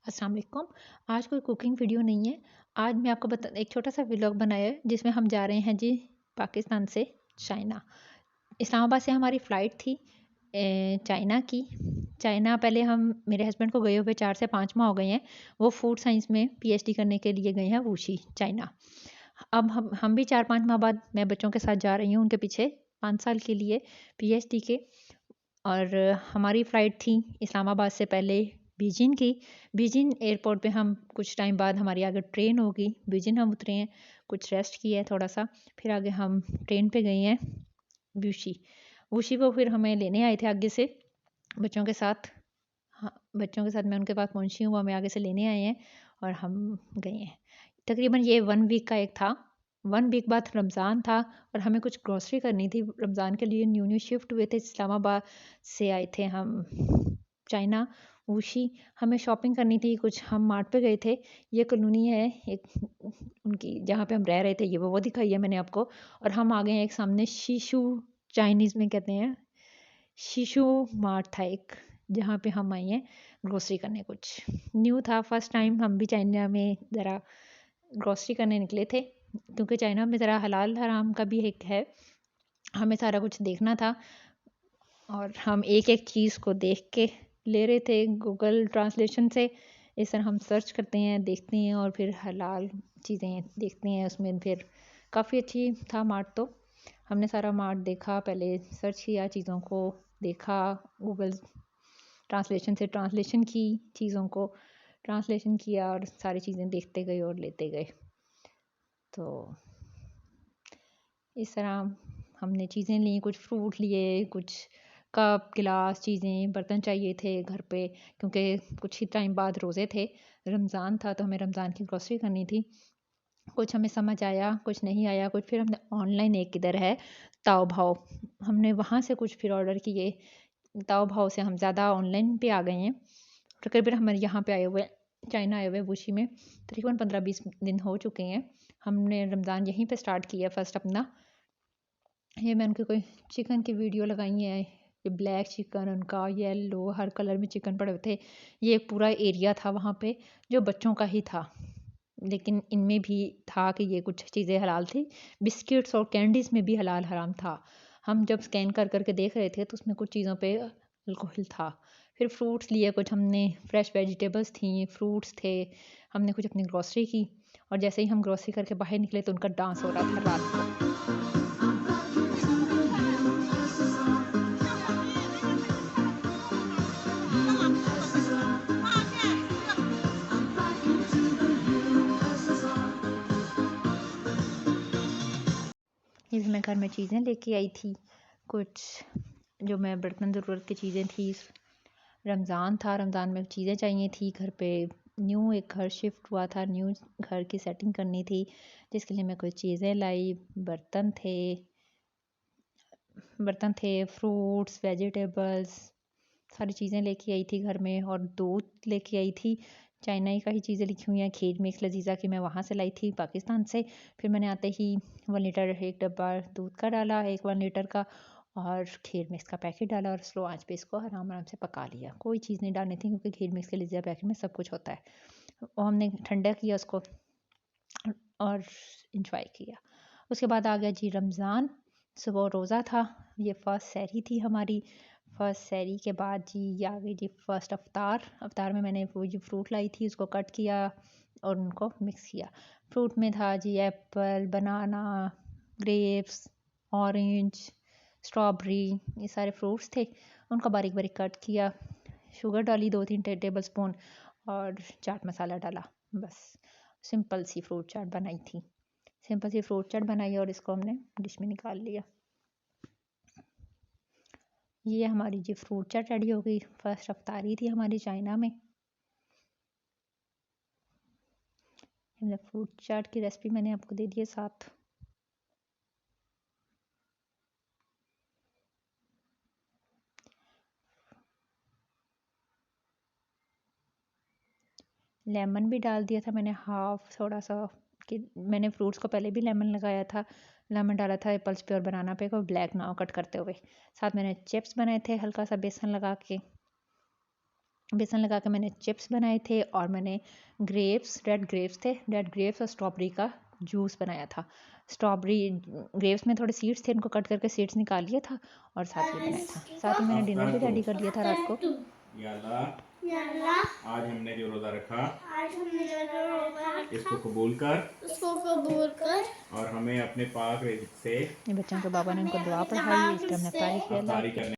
अस्सलाम वालेकुम। आज कोई कुकिंग वीडियो नहीं है। आज मैं आपको एक छोटा-सा व्लॉग बनाया है जिसमें हम जा रहे हैं जी पाकिस्तान से चाइना। इस्लामाबाद से हमारी फ़्लाइट थी चाइना की। चाइना पहले हम मेरे हस्बैंड को गए हुए 4 से 5 माह हो गए हैं। वो फूड साइंस में पीएचडी करने के लिए गए हैं वुशी, चाइना। अब हम भी 4-5 माह बाद मैं बच्चों के साथ जा रही हूँ उनके पीछे 5 साल के लिए पीएचडी के। और हमारी फ़्लाइट थी इस्लामाबाद से पहले बीजिंग की। बीजिंग एयरपोर्ट पे हम कुछ टाइम बाद हमारी आगे ट्रेन होगी। बीजिंग हम उतरे हैं, कुछ रेस्ट किया है थोड़ा-सा, फिर आगे हम ट्रेन पे गए हैं वुशी। वुशी को फिर हमें लेने आए थे आगे से बच्चों के साथ। हाँ, बच्चों के साथ मैं उनके पास पहुँची हूँ, वो हमें आगे से लेने आए हैं और हम गए हैं। तकरीबन ये 1 वीक का एक था। 1 वीक बाद रमज़ान था और हमें कुछ ग्रोसरी करनी थी। रमज़ान के लिए न्यू शिफ्ट हुए थे, इस्लामाबाद से आए थे हम चाइना, वुशी। हमें शॉपिंग करनी थी, कुछ हम मार्ट पे गए थे। ये कॉलोनी है एक उनकी, जहाँ पे हम रह रहे थे, ये वो दिखाई है मैंने आपको। और हम आ गए हैं एक सामने शीशु, चाइनीज़ में कहते हैं। शीशु मार्ट था एक, जहाँ पे हम आए हैं ग्रोसरी करने। कुछ न्यू था, फर्स्ट टाइम हम भी चाइना में ज़रा ग्रोसरी करने निकले थे, क्योंकि चाइना में ज़रा हलाल हराम का भी एक है। हमें सारा कुछ देखना था और हम एक-एक चीज़ को देख के ले रहे थे गूगल ट्रांसलेशन से। इस तरह हम सर्च करते हैं, देखते हैं और फिर हलाल चीज़ें देखते हैं उसमें। फिर काफ़ी अच्छी था मार्ट तो। हमने सारा मार्ट देखा, पहले सर्च किया, चीज़ों को देखा, गूगल ट्रांसलेशन से ट्रांसलेशन की, चीज़ों को ट्रांसलेशन किया और सारी चीज़ें देखते गए और लेते गए। तो इस तरह हमने चीज़ें ली, कुछ फ्रूट लिए, कुछ कप, गिलास, चीज़ें, बर्तन चाहिए थे घर पे, क्योंकि कुछ ही टाइम बाद रोज़े थे, रमज़ान था, तो हमें रमज़ान की ग्रोसरी करनी थी। कुछ हमें समझ आया, कुछ नहीं आया, कुछ फिर हमने ऑनलाइन, एक इधर है ताओभाओ, हमने वहाँ से कुछ फिर ऑर्डर किए। ताओभाओ से हम ज़्यादा ऑनलाइन पे आ गए हैं। तकरीबन हमारे यहाँ पे आए हुए, चाइना आए हुए वुशी में तकरीबन 15-20 दिन हो चुके हैं। हमने रमज़ान यहीं पे स्टार्ट किया फर्स्ट अपना। ये मैंने उनकी कोई चिकन की वीडियो लगाई है। ये ब्लैक चिकन, उनका येलो, हर कलर में चिकन पड़े हुए थे। ये एक पूरा एरिया था वहाँ पे जो बच्चों का ही था, लेकिन इनमें भी था कि ये कुछ चीज़ें हलाल थी। बिस्किट्स और कैंडीज़ में भी हलाल हराम था। हम जब स्कैन कर कर के देख रहे थे तो उसमें कुछ चीज़ों पे अल्कोहल था। फिर फ्रूट्स लिए कुछ हमने, फ्रेश वेजिटेबल्स थी, फ्रूट्स थे। हमने कुछ अपनी ग्रोसरी की और जैसे ही हम ग्रोसरी करके बाहर निकले तो उनका डांस हो रहा था रात को। इस मैं घर में चीज़ें लेके आई थी, कुछ जो मैं बर्तन ज़रूरत की चीज़ें थी। रमज़ान था, रमज़ान में चीज़ें चाहिए थी घर पे। न्यू एक घर शिफ्ट हुआ था, न्यू घर की सेटिंग करनी थी, जिसके लिए मैं कुछ चीज़ें लाई। बर्तन थे, फ्रूट्स, वेजिटेबल्स, सारी चीज़ें लेके आई थी घर में। और दूध लेके आई थी, चाइना का ही चीज़ें लिखी हुई हैं। खीर मिक्स लजीज़ा की मैं वहाँ से लाई थी पाकिस्तान से। फिर मैंने आते ही 1 लीटर एक डब्बा दूध का डाला, एक 1 लीटर का, और खीर मिक्स का पैकेट डाला और स्लो आंच पे इसको आराम आराम से पका लिया। कोई चीज़ नहीं डालनी थी, क्योंकि खीर मिक्स के लजीज़ा पैकेट में सब कुछ होता है। और हमने ठंडा किया उसको और इंजॉय किया। उसके बाद आ गया जी रमज़ान। सुबह रोज़ा था, ये फ़र्स्ट सहरी थी हमारी। फ़र्स्ट सहरी के बाद जी ये आ गई जी फ़र्स्ट अफ्तार। अफ्तार में मैंने वो जो फ्रूट लाई थी उसको कट किया और उनको मिक्स किया। फ्रूट में था जी एप्पल, बनाना, ग्रेप्स, ऑरेंज, स्ट्रॉबेरी, ये सारे फ्रूट्स थे। उनको बारीक बारीक कट किया, शुगर डाली 2-3 टेबल स्पून और चाट मसाला डाला। बस सिंपल सी फ्रूट चाट बनाई थी। सिंपल सी फ्रूट चाट बनाई और इसको हमने डिश में निकाल लिया। ये हमारी जी फ्रूट चाट रेडी हो गई। फर्स्ट अफ्तारी थी हमारी चाइना में। हमने फ्रूट चाट की रेसिपी मैंने आपको दे दी है साथ। लेमन भी डाल दिया था मैंने हाफ, थोड़ा सा, कि मैंने फ्रूट्स को पहले भी लेमन लगाया था। लेमन डाला था एप्पल्स पे और बनाना पे को ब्लैक ना हो कट करते हुए। साथ मैंने चिप्स बनाए थे हल्का सा बेसन लगा के। बेसन लगा के मैंने चिप्स बनाए थे और मैंने रेड ग्रेप्स और स्ट्रॉबेरी का जूस बनाया था। स्ट्रॉबेरी ग्रेप्स में थोड़े सीड्स थे, उनको कट करके सीड्स निकाल लिया था और साथ ये बनाया था। साथ ही मैंने डिनर भी रेडी कर लिया था रात को। आज हमने जो रोजा रखा इसको कबूल कर और हमें अपने पाक रिज़्क से ये बच्चों के बाबा ने उनको दुआ पढ़ाई, इसका हमने अफ्तारी किया। अल्लाह हाफ़िज़।